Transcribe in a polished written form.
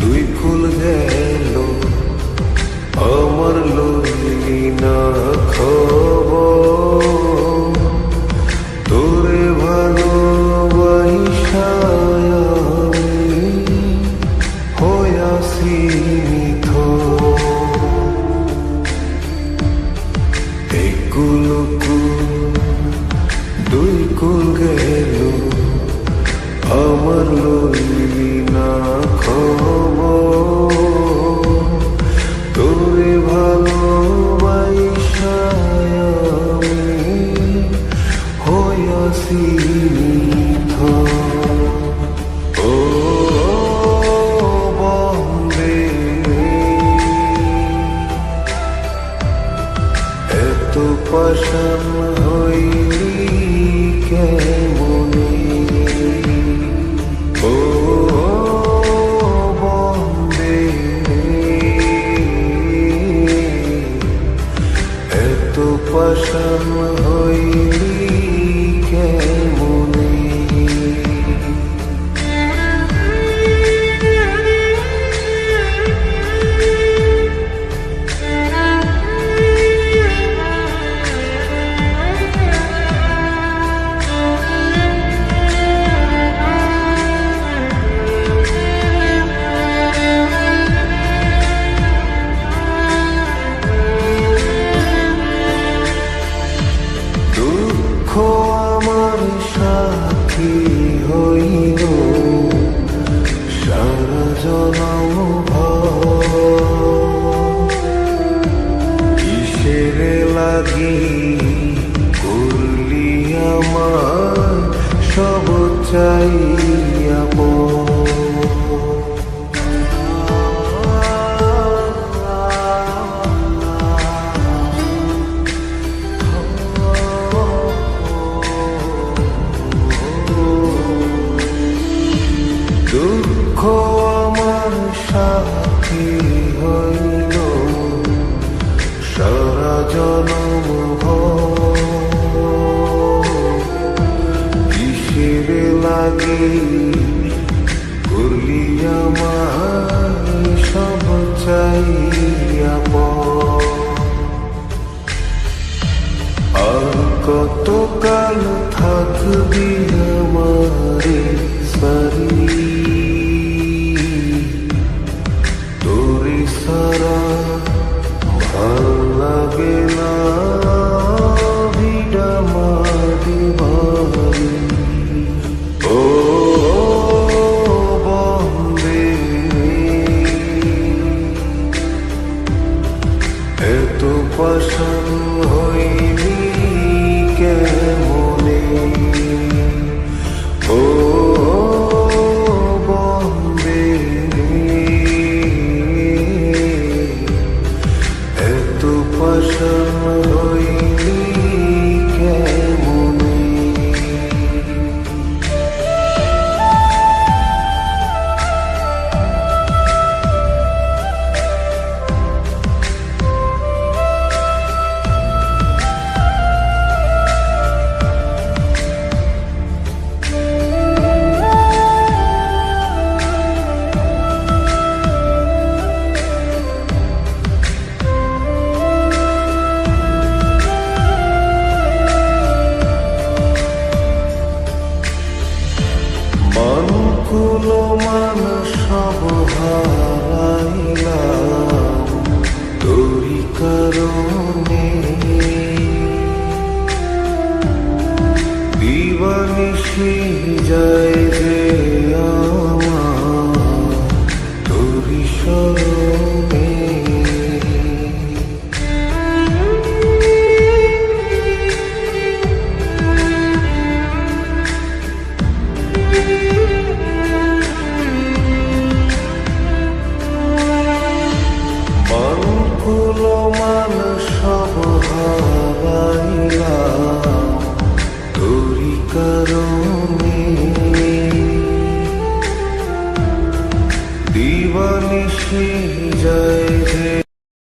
দুই কুল গেল আমার লইলি না খবর, তোরে ভালোবাসা হইয়াছি নিথর। এই কুল দুই কুল গেল আমার লইলি না খবর, তোরে ভালোবাসা হইয়াছি নিথর। ও বন্দে এত পাষাণ হইলি কেমনে, ও বন্দে এত পাষাণ হইলি কেমনে। দুঃখ আমার সাথী হইল সারা জনম ভর, কিসের লাগি করলি আমার সব চাইয়া দুঃখ আমার সাথী হইল সারা জনম ভর, কিসের লাগি করলি আমার সব চাইয়া পর। আর কতকাল থাকবি আমারে সারি, তোরে সারা ভাল লাগে না ভিড়া মাটি বাড়ি। ও বন্দে এত পাষাণ হইলি কেমনে, ও বন্দে এত পাষাণ হইলি কেমনে। মানকুলো মান সব হারাইলাম তোরি কারণে, দিবানিশি যায় যে আমার তোরি স্মরণে। কুল মান সব হারাইলাম তোরি কারণে। দিবানিশি যায় যে